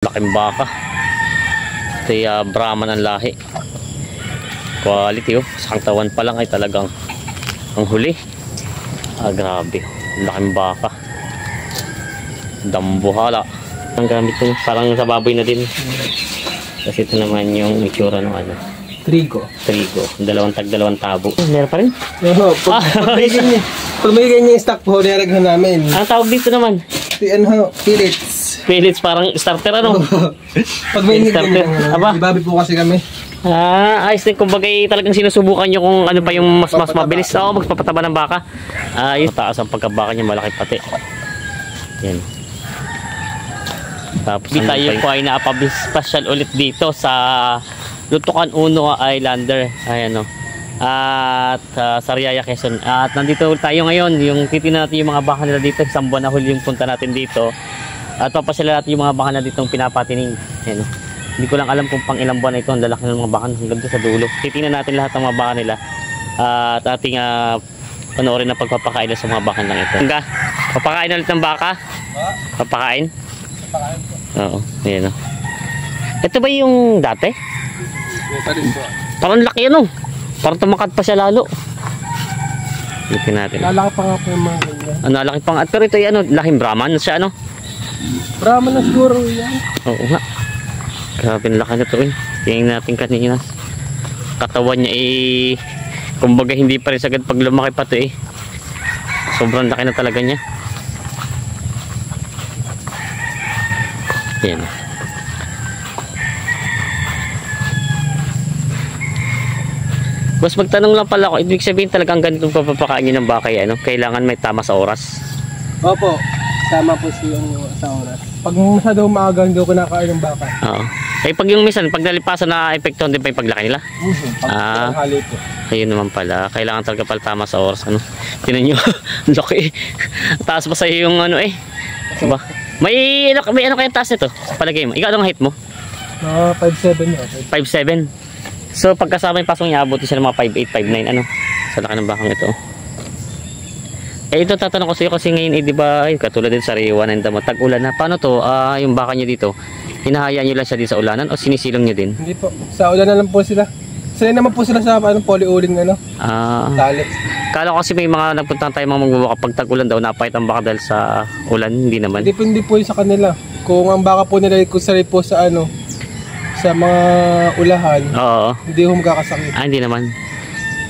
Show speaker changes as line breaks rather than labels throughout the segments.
Laking baka. Ito yung Brahman ang lahi. Quality oh. Sa tawan pa lang ay talagang ang huli. Grabe. Laking baka. Dambuhala. Ang gamit ito. Parang sa baboy na din. Kasi ito naman yung itsura ng ano.
Trigo.
Dalawang tabo. Meron pa rin?
Oo. Pag may ganyan yung stock po, niraghan namin.
Ang tawag dito naman?
Pellets.
Pellets, parang starter ano?
Pag may
starter. Aba?
Ibabi po kasi kami.
Ayos din. Kumbaga talagang sinusubukan nyo kung ano pa yung mas mabilis. Oo, magpapataba ng baka. Ayos. Mataas ang pagkabaka niya, malaki pati. Yan. Tapos tayo po ay naapabispecial ulit dito sa Lutukan Uno Islander. Ayan o. At Sariaya, Quezon. At nandito tayo ngayon. Yung titignan natin yung mga baka nila dito. Isang buwan na huli yung punta natin dito. At papasila natin yung mga baka na ditong pinapatining. Ayan o. Hindi ko lang alam kung pang ilang buwan na ito. Ang lalaki ng mga baka hanggang doon sa dulo. Titignan natin lahat ng mga baka nila. At ating panoorin na pagpapakain sa mga baka lang ito. Hangga, papakain ulit ng baka? Papakain?
Papakain po.
Oo. Ayan o. Ito ba yung dati?
Ito rin po.
Parang laki ano. Parang tumakat pa siya lalo. Litin natin.
Lalaki pa nga po yung mga ganyan.
Laki pa nga. Pero ito yung laking Brahman siya ano.
Brahman na siguro yan.
Oo nga. Grabe ang laki na ito eh. Tingnan natin kanina. Katawan niya eh. Kumbaga hindi pa rin sagad pag lumaki pa ito eh. Sobrang laki na talaga niya. Yan. Boss, magtanong lang pala ako, ibig sabihin talagang ganitong papapakain nyo ng baka ano? Kailangan may tama sa oras?
Opo, tama po yung sa oras. Pag masyado maaga, hindi ko kinakain ng baka.
Oo. Eh pag yung minsan, pag nalipasan na epekto, hindi pa yung paglaki nila?
Pag hali po.
Ayun naman pala, kailangan talaga pala tama sa oras. Ano? Tinan nyo, laki eh. Taas pa sa'yo yung ano eh. Diba? May ano kayong taas nito? Palagay mo. Ikaw anong height mo?
5'7" yun.
5'7". So pagkasama yung pasong niya, abutin siya ng mga 5'8", 5'9", ano? Sa laki ng bakang ito. Eh ito tatanong ko sa iyo kasi ngayon di ba katulad din sa Sariwa na damo tag-ulan na. Paano to? Yung baka niyo dito, hinahayaan niyo lang siya dito sa ulanan o sinisilong niyo din?
Hindi po. Sa ulan na lang po sila. Sila naman po sila sa polyuling tali.
Kala ko kasi may mga nagpunta tayo mga magbabaka pag tag-ulan daw napahit ang baka dahil sa ulan, hindi naman.
Depende po sa kanila. Kung ang baka po nila kung sarili po sa sa mga ulahan,
oo,
hindi ho magkakasakit.
Hindi naman.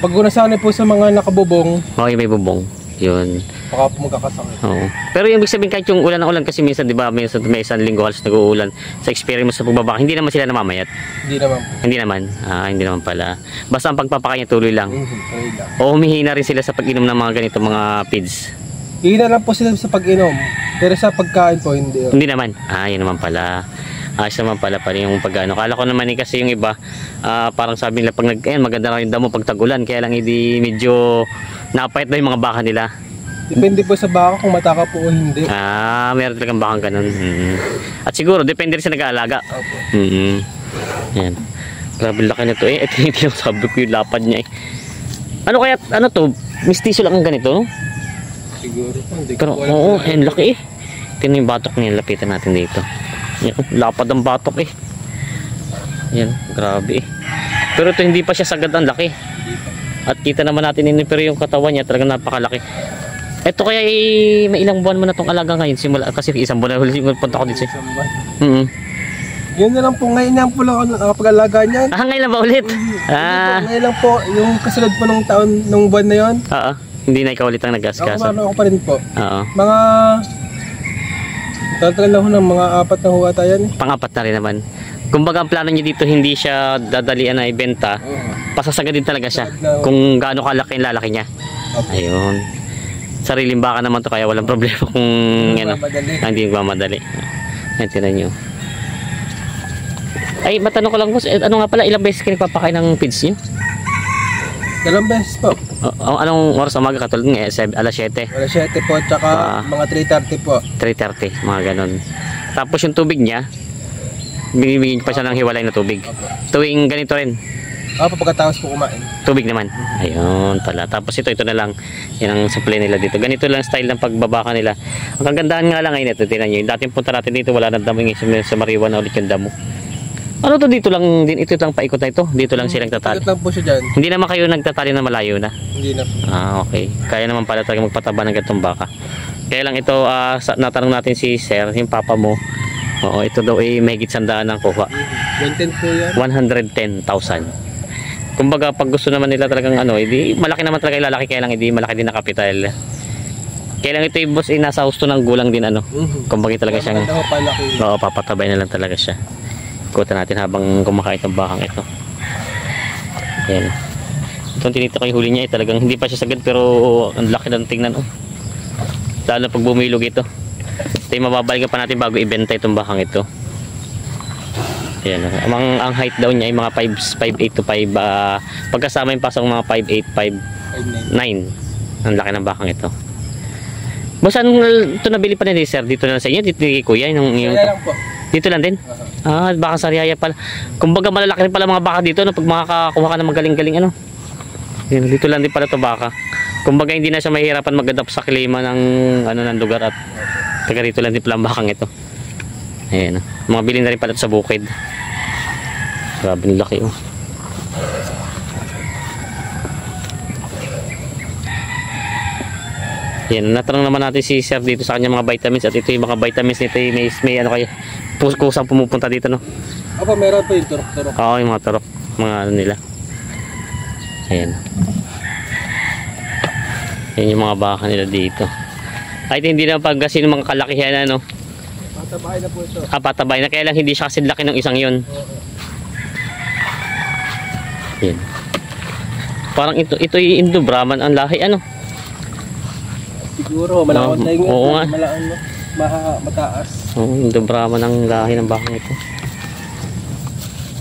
Pag nasanay po sa mga nakabubong,
okay, may bubong. Yun.
Baka po magkakasakit.
Oo. Pero yung ibig sabihin kahit yung ulan ng ulan kasi minsan 'di ba may isang linggo halos nag-uulan sa experience sa pagbabaka, hindi naman sila namamayat.
Hindi naman po.
Hindi naman. Hindi naman pala. Basta ang pagpapakain niya tuloy lang.
Tuloy lang.
O humihina rin sila sa pag-inom ng mga ganito mga feeds.
Hihina lang po sila sa pag-inom. Pero sa pagkain po hindi.
Hindi naman. Yun naman pala. Ayos naman pala yung pag-ano. Kala ko naman kasi yung iba parang sabi nila pag maganda lang yung damo pag tag-ulan kaya lang hindi medyo napayat na yung mga baka nila.
Depende po sa baka kung mataka po o hindi.
Meron talagang bakang ganun. At siguro depende rin sa nag-aalaga.
Opo.
Yan. Grabe laki na to eh. Ito yung sabi ko yung lapad niya eh. Ano kaya, ano to? Mistiso lang ang ganito?
Siguro po.
Pero oo, laki eh. Tingnan yung batok niya. Lapitan natin dito. Yan, lapad ang batok eh. Yan, grabe eh. Pero ito hindi pa siya sagad ang laki. At kita naman natin ini pero yung katawan niya talagang napakalaki. Ito kaya may ilang buwan mo na itong alaga ngayon simula kasi isang buwan na huli punta ko dito.
Yun na lang po ngayon yan po lang nakapag-alaga niyan.
Ngayon lang ba ulit?
Ngayon lang po yung kasunod po nung taon nung buwan na yon.
Hindi na ikaw ulit ang nag-askasa.
Ako pa rin po. Mga tagal lang ho ng mga 4 na huwata yan eh.
Pang-4 na rin naman. Kumbaga ang plano niya dito hindi siya dadalian na ibenta. Pasasagad din talaga siya. Kung gaano kalaki yung lalaki niya. Ayun. Sariling baka naman to kaya walang problema kung hindi magmamadali. Ayan, tinan nyo. Ay, matanong ko lang boss, ano nga pala, ilang beses kayo nagpapakain ng feeds nyo?
2 beses po.
Anong oras umaga katulad nga? Alas 7?
Alas 7 po, tsaka mga 3:30 po.
3:30, mga ganun. Tapos yung tubig niya, binibigyan pa siya ng hiwalay na tubig. Tuwing ganito rin?
Opo, pagkatapos po kumain.
Tubig naman. Ayun pala. Tapos ito na lang. Yan ang supply nila dito. Ganito lang style ng pagbabaka nila. Ang kagandahan nga lang ngayon ito. Tingnan nyo. Yung dating punta natin dito, wala nang damo. Sa Mariwa na ulit yung damo. Ano to dito lang din? Ito lang paikot na ito. Dito lang silang tatali.
Ikot lang po siya dyan.
Hindi naman kayo nagtatali na malayo na.
Hindi na.
Okay. Kaya naman pala talaga magpataba ng ganitong baka. Kaya lang ito, natanong natin si Sir, yung papa mo. Oo, ito daw ay mahigit 100 ang kuha.
110 po yan.
110,000. Kumbaga pag gusto naman nila talagang hindi malaki naman talaga ilalaki, kaya lang hindi malaki din na kapital. Kaya lang ito yung boss nasa husto ng gulang din Kumbaga talaga siyang papatabay na lang talaga siya. Ikutan natin habang kumakain itong bakang ito. Ayan. Itong tinita ko yung huli niya talagang hindi pa siya sagad pero ang laki ng tingnan lalo na pag bumilog ito. Ito yung mababalikan pa natin bago ibenta itong bakang ito. Ayan, ang height daw niya ay mga 5'8 to 5 pagkasama yung pasang mga 5'8, 5'9 ang laki ng bakang ito. Boss, ito nabili pa ni Sir dito na sa inyo? Dito ni Kuya?
Lang po.
Dito lang din? Baka Sariaya pala. Kumbaga malalaki rin pala mga baka dito pag makakakuha ka ng magaling-galing Yan, dito lang din pala ito baka. Kumbaga hindi na siya mahirapan mag-adapt sa klima ng ng lugar at taga rito lang din pala ang bakang ito. Ayan, mga bilhin na rin pala ito sa bukid. Grabe ng laki Yan, natanong naman natin si Sir dito sa kanya mga vitamins at ito yung mga vitamins nito may kayo kusang pumupunta dito
Opo, meron po yung turok-turok.
Oo, yung mga turok, mga nila. Ayan. Yan yung mga baka nila dito. Ay, hindi na paggasin ng mga kalakihan
Patabay na po ito.
Patabay na, kaya lang hindi siya kasi laki ng isang yun. Yan. Parang ito yung Indo Brahman ang lahi
Siguro, malakot na yung
oo nga.
mataas.
Oo, Indo Brahman ang lahi ng bakang ito.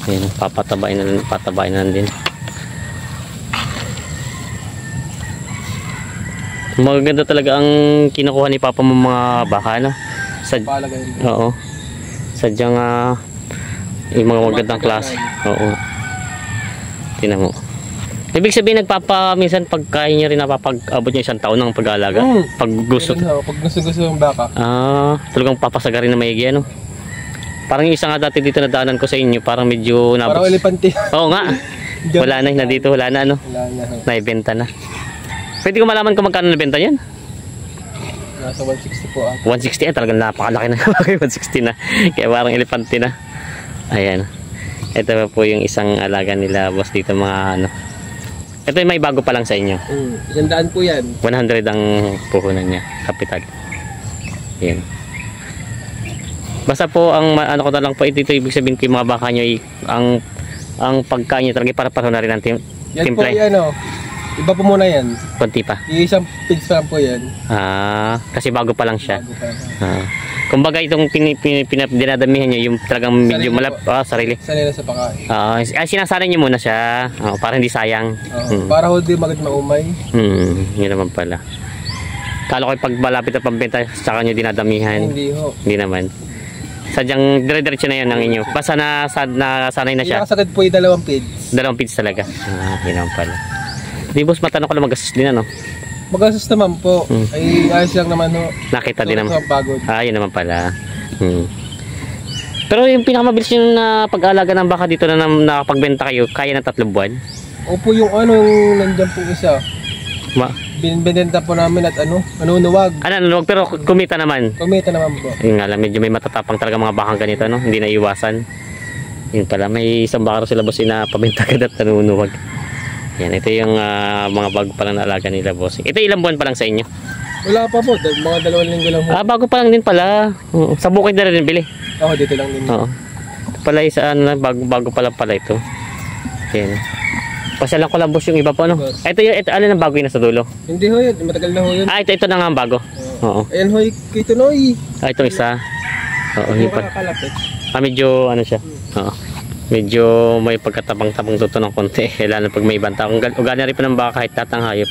Ayan, patabay na lang din. Maganda talaga ang kinukuha ni Papa mo mga baka Oo. Sadyang yung mga magandang klase. Oo. Tingnan mo. Ibig sabihin minsan pagkain niya rin napapag-abot niya 1 taon ng pag-aalaga. Pag gusto.
Pag gusto yung baka.
Talagang papasagarin na maigi Parang yung isa nga dati dito na daanan ko sa inyo, parang medyo
parang elepante.
Oo nga. Wala na dito, wala na
Wala na.
Naibenta na. Pwede ko malaman kung magkano nabenta yan?
Nasa 160 po
160 talagang napakalaki na. 160 na. Kaya parang elepante na. Ayan. Ito po yung isang alaga nila boss dito mga Ito yung may bago pa lang sa inyo.
100 po yan.
100 ang puhunan niya. Kapital. Ayan. Basta po ang ko na lang po ito ibig sabihin ko yung mga baka nyo ang pagkain nyo talaga para na rin ang
Yan po yan iba po muna yan.
Kunti pa.
Isang pigs pa lang po yan.
Kasi bago pa lang siya.
Bago pa lang.
Kumbaga itong dinadamihan nyo yung talagang medyo sarili.
Sanay na sa pakain.
Sinasanay nyo muna siya para hindi sayang.
Para hindi magad maumay.
Yun naman pala. Kala ko pag malapit na pambenta saka nyo dinadamihan.
Hindi ho.
Hindi naman. Sadyang dire-diretso na yun ang inyo. Basta nasanay na siya.
Nakasagad po yung 2 pigs.
2 pigs talaga. Yun naman pala. Di boss, matanong ko lang magastos din
Magastos naman po. Ay ayos lang naman
Nakita din naman.
Pagod.
Yun naman pala. Pero yung pinakamabilis yung pag-aalaga ng baka dito na nakapagbenta kayo, kaya ng 3 buwan?
Opo, yung nandyan po isa. Binibenta po namin at nanunuwag.
Nanunuwag pero kumita naman.
Kumita naman po.
Yung nga lang, medyo may matatapang talaga mga bakang ganito, hindi na iwasan. Yun pala, may isang baka sila boss na pabenta agad at nanunuwag. Yan, ito yung mga bago pa lang na alaga nila boss. Ito ilang buwan pa lang sa inyo?
Wala pa po, mga 2 linggo lang po.
Bago pa lang din pala. Sa bukid na rin bili.
Dito lang din.
Oo. Ito pala isa bago pa lang pala ito. Yan. Pasyalan ko lang boss yung iba po Ito alin ang bago yun nasa dulo?
Hindi ho yun, matagal na ho yun.
Ito na nga ang bago. Oo.
Ayan ho, kito Noy.
Ito isa. Oo, yun pa. Medyo siya. Oo. Medyo may pagkatabang-tabang dito ng konti. Lalo pag may ibang tao. Ugali rin pa ng baka kahit tatang hayop.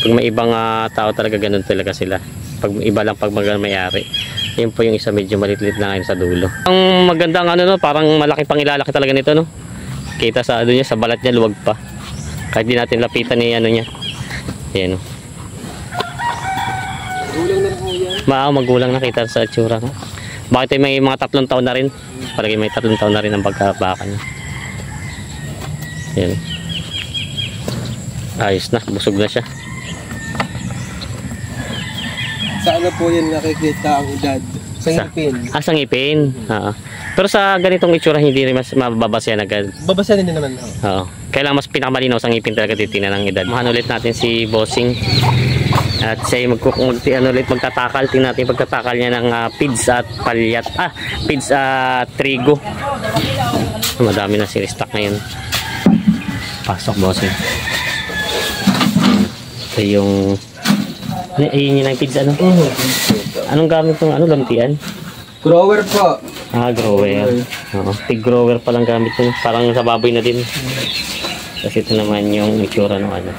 Pag may ibang tao talaga ganun talaga sila. Pag iba lang pag may-ari. Yun po yung isa medyo maliit-liit lang ngayon sa dulo. Ang magandang parang malaki pang ilalaki talaga nito Kita sa ano niya, sa balat niya, luwag pa. Kahit di natin lapitan ni ano niya. Ayan, oh.
Gulang na rin po yan.
Magulang na kita sa itsura. Bakit may mga 3 taon na rin? Parang may 3 taon na rin ang pagkabaka niya. Ayan. Ayos na, busog na siya.
Sa ano po yan nakikita ang edad? Sa ngipin.
Sa ngipin. Oo. Pero sa ganitong itsura, hindi rin mas mababasa yan agad.
Babasahin din naman.
Oo. Kailangan mas pinakamalinaw sa ngipin talaga titingnan ng edad. Mahan ulit natin si Bossing. At siya yung magtatakal. Tingnan natin yung pagtatakal niya ng pids at palyat. Pids at trigo. Madami na si-restock ngayon. Pasok, Bossing. Ito yung... Ayun yun ang pids, ano? Anong gamit ng lampian?
Grower po.
Grower. Oo. Pig grower palang gamit yun. Parang sa baboy na din. Kasi ito naman yung itsura ng ano.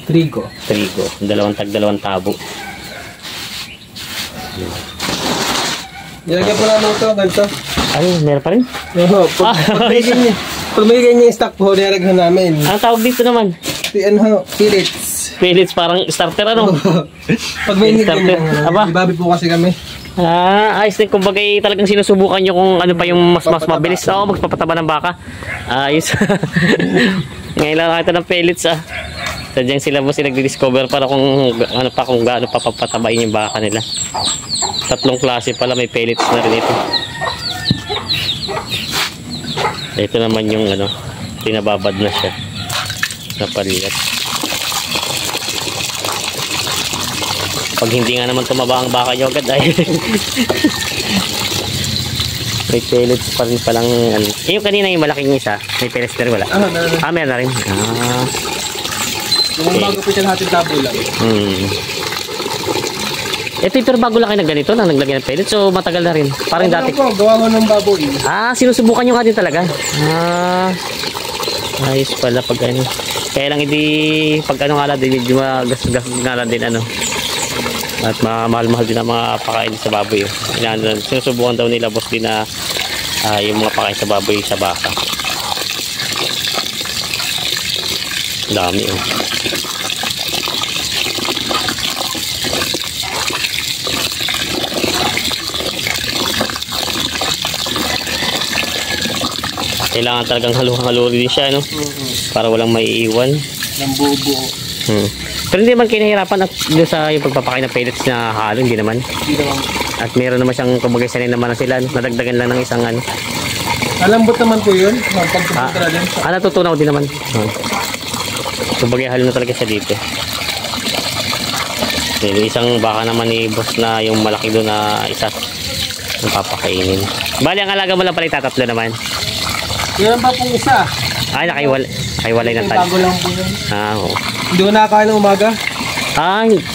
Trigo.
Dalawang tabo.
Nilagyan po namin ito, ganito.
Ay, meron pa rin?
Oo, pag may ganyan stock po, nilagyan namin.
Ang tawag dito naman?
Pellets.
Pellets, parang starter ano?
Pag may ganyan, ibabi po kasi kami.
Ayos din. Kumbaga talagang sinusubukan nyo kung ano pa yung mas mabilis. Oo, magpapataba ng baka. Ayos. Ngayon lang nakita ng pellets Sadyang sila boss nagdi-discover para kung gaano pa papatabain yung baka nila. 3 klase pala, may pellets na rin ito. Ito naman yung tinababad na siya. Napalilat. Pag hindi nga naman tumaba ang baka nyo agad ay may pellets pa rin palang yung kanina yung malaking isa may pellets na rin wala? Meron na rin.
Yung bago po siya natin tabo lang.
Ito pero bago lang kayo na ganito na naglagyan ng pellets so matagal na rin parang dati
po, gawa ko ng baboy.
Sinusubukan nyo ka din talaga. Ayos pala pag kaya lang hindi pag nga lang din medyo gas nga lang din at mahal-mahal din ang mga pakain sa baboy. Sinusubukan daw nila boss din na yung mga pakain sa baboy sa baka. Dami Kailangan talagang halu-haluri din siya para walang maiiwan.
Ng buo-buo.
Pero hindi naman kinahirapan at doon sa yung pagpapakain ng pellets na halo, hindi naman. At meron naman siyang kumbaga sanay naman na sila, nadagdagan lang ng isang
Malambot naman po yun, pagpupunta din.
Natutunaw din naman. Kumbaga halo na talaga siya dito. Yung isang baka naman ni boss na yung malaki doon na isa ang papakainin. Bali ang alaga mo lang pala itatatlo naman.
Yan pa pong isa.
Nakaiwalay na tayo.
Bago lang po yun.
Oo.
Hindi ko nakakain ng umaga.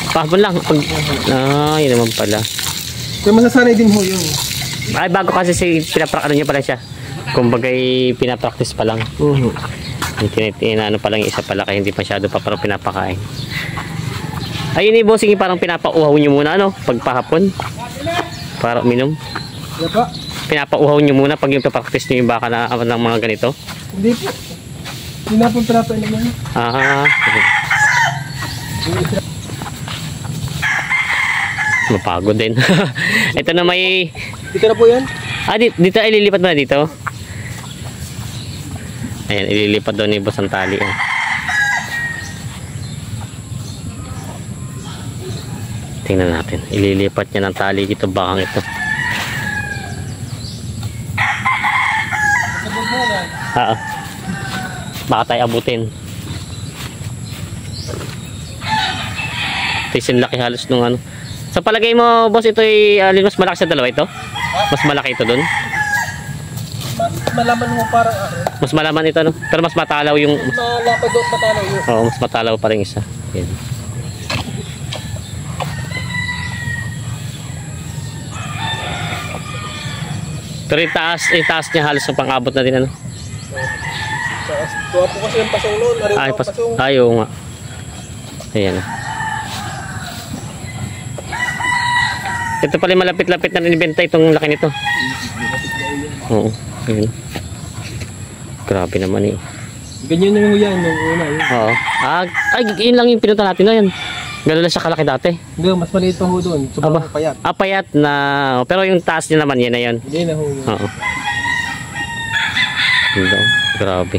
Pahapon lang. Yun naman pala.
Pero masasanay din ho yun.
Bago kasi niya pala siya. Kumbaga pinapractice pa lang. Pa lang isa pala kaya hindi masyado pa parang pinapakain. Ayun bossing parang pinapauhaw nyo muna pagpahapon. Para uminom.
Diba?
Pinapauhaw nyo muna pag yung papractice nyo yung baka ng mga ganito.
Hindi po. Hindi na po pinapainom naman.
Mapagod din. Ito na may...
Dito na po yan?
Dito ililipat mo na dito. Ayan, ililipat doon ni boss ang tali. Tingnan natin. Ililipat niya ng tali dito bakang ito. Baka tayo abutin. Ito yung laki halos nung Sa palagay mo, boss, ito ay mas malaki sa dalawa ito? Mas malaki ito doon?
Malaman mo parang
Mas malaman ito, Pero mas matalaw yung...
Malapad doon, matalaw yun.
Oo, mas matalaw pa rin isa. Yan. Pero yung taas niya halos ng pang-abot na din,
Tuwa po kasi yung pasong noon.
Ayaw nga. Ayan Ito pala malapit-lapit na rinibenta itong laki nito. Oo. Ayan. Grabe naman
Ganyan yung yan, yung una. Yun.
Oo. Ay, yun lang yung pinunta natin na yan. Gano'n lang siya kalaki dati.
Hindi, mas maliit pa ho doon. Sobrang payat.
Payat na, pero yung taas niya naman, yan na yun.
Hindi na ho.
Oo. Hindi, grabe.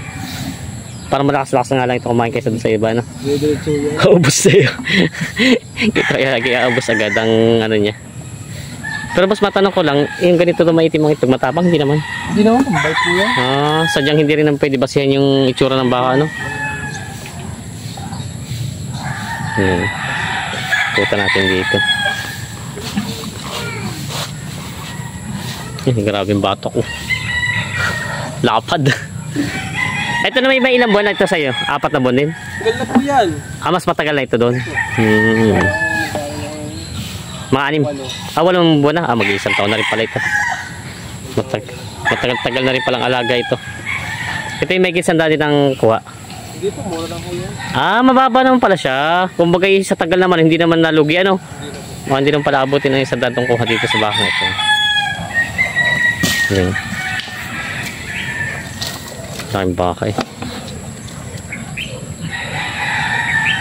Parang malakas-lakas nga lang ito kumain kaysa doon sa iba, no?
Diretso yan.
Ubus sa'yo. Kaya ubus agad ang ano niya. Pero mas matanong ko lang, yung ganito na maitim ang itog, matapang, hindi naman.
Hindi naman, mabait po yan.
Sadyang hindi rin naman pwede basihan yung itsura ng baka, no? Puta natin dito. Grabe yung batok ko. Lapad. Ito na may ilang buwan na ito sa'yo? 4 na buwan din?
Tagal na po yan.
Mas matagal na ito doon? Mga 6? 8 buwan na? Mag-iisang taon na rin pala ito. Matagal-tagal na rin palang alaga ito. Ito yung may gisanda din ng kuha.
Hindi po, mura lang po yan.
Mababa naman pala siya. Kumbaga sa tagal naman, hindi naman nalugi, ano? Hindi naman pala abutin ng isang datong kuha dito sa baka ito. Ayan. Maraming baka eh.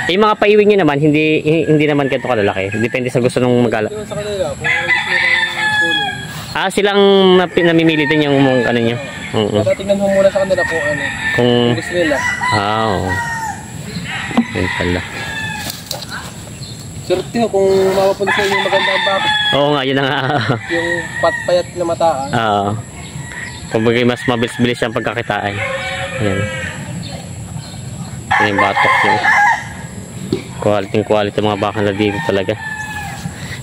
Yung mga paiwing nyo naman, hindi naman ganito kalalaki. Depende sa gusto nung mag-ala.
Sa kanila, kung gusto nila ng kulong.
Silang namimili din yung ano nyo.
Tingnan mo muna sa kanila kung gusto nila.
Oo. Yan pala.
Swerte ho kung mapapunta sa inyo maganda ang baka.
Oo nga, yun na nga.
Yung patpayat na mataan.
Kumbaga mas mabilis-bilis siyang pagkakitaan. Ayan. Yan yung batok nyo. Quality mga baka na dito talaga.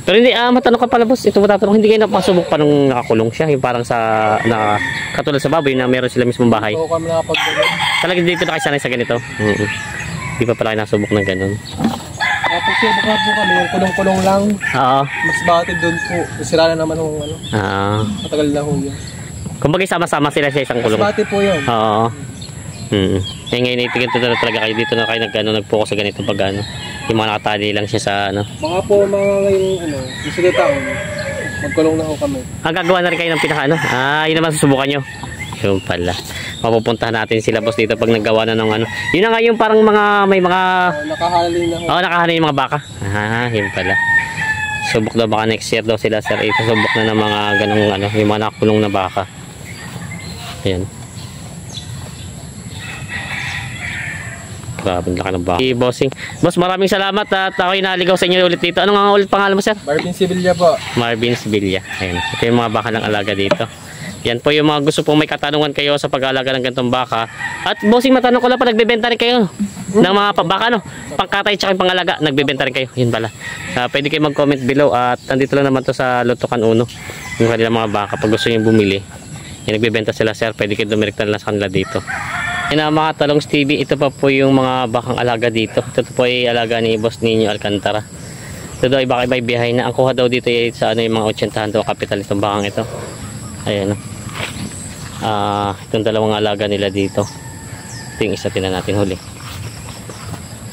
Pero hindi, matanong ka pala boss, ito matatanong, hindi kayo napasubok pa nung nakakulong siya, yung parang sa, katulad sa baboy na meron sila mismong bahay.
Oo, kami nakapag-gano'n.
Talagang dito na kayo sanay sa ganito? Hindi pa pala kayo nasubok ng ganun.
Napasubok na po kami, yung kulong-kulong lang.
Oo.
Mas batid doon po, sira na naman yung ano. Matagal na ho yun.
Kumbaga sama-sama sila sa isang kulong.
Mas batid po yun.
Oo. Ngayon itigil talaga kayo dito na kayo nag-focus sa ganito pag ano. Yung mga nakatali lang siya sa ano.
Mga po mga ngayong gusto na taon, magkulong na ho kami.
Gagawa na rin kayo ng pinaka ano? Yun naman susubukan nyo. Yun pala. Mapupuntahan natin sila boss dito pag naggawa na ng ano. Yun na nga yung parang may mga
nakahalin na ho.
Nakahalin yung mga baka. Yun pala. Subok daw baka next year daw sila sir. Subok na ng mga ganong ano, yung mga nakakulong na baka. Ayan. Grabe laki ng baka. Bossing. Boss, maraming salamat at ako'y naligaw sa inyo ulit dito. Ano nga ulit pangalan mo sir?
Marvin Sevilla po.
Marvin Sevilla. Ayan. Ito yung mga baka ng alaga dito. Yan po yung mga gusto pong may katanungan kayo sa pag-alaga ng ganitong baka. At bossing, matanong ko lang pa, nagbebenta rin kayo ng mga baka, no? Pangkatay tsaka yung pangalaga, nagbebenta rin kayo. Yun pala. Pwede kayo mag-comment below at andito lang naman to sa Lutukan Uno. Yung kanilang mga baka. Pag gusto nyo bumili, yung nagbebenta sila sir, pwede kayo dumirekta lang sa kanila dito. Yan mga Talongs TV, ito pa po yung mga bakang alaga dito. Ito po ay alaga ni Boss Nino Alcantara. Ito daw ay baka iba'y biyahe na. Ang kuha daw dito ay sa ano, yung mga 80 daw kapital itong bakang ito. Ayan. Itong dalawang alaga nila dito. Ito yung isa, tinan natin huli.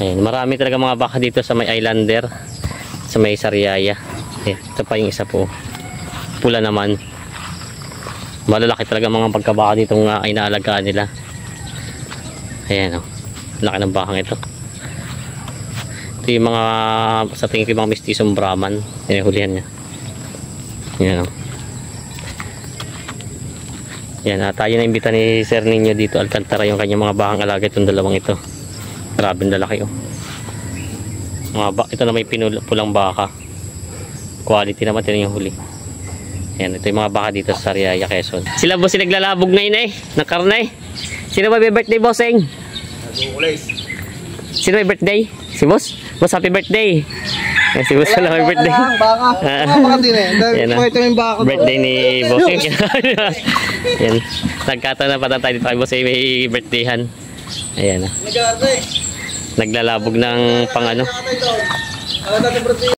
Ayan. Marami talaga mga baka dito sa may Islander, sa may Sariaya. Ayan. Ito pa yung isa po. Pula naman. Malalaki talaga mga pagkabaka dito ay naalagaan nila. Ayan o, laki ng bakang ito. Ito yung mga, sa tingin ko yung mga mistisong Brahman. Hulihan niya. Ayan o. Ayan, tayo na imbita ni Sir Nino dito Alcantara yung kanyang mga bakang alaga itong dalawang ito. Grabe na lalaki o. Ito na may pulang baka. Quality naman, ito yung huli. Ayan, ito yung mga baka dito sa Sariaya, Quezon. Sila boss naglalabog ngayon ng karne. Sino ba may birthday, bossing? Sino may birthday? Si boss? Boss, happy birthday. Si boss wala may birthday.
Baka. Baka din
Birthday ni bossing. Yan. Nagkataon na pata tayo dito kay bossing may birthdayhan. Ayan. Naglalabog ng pang ano.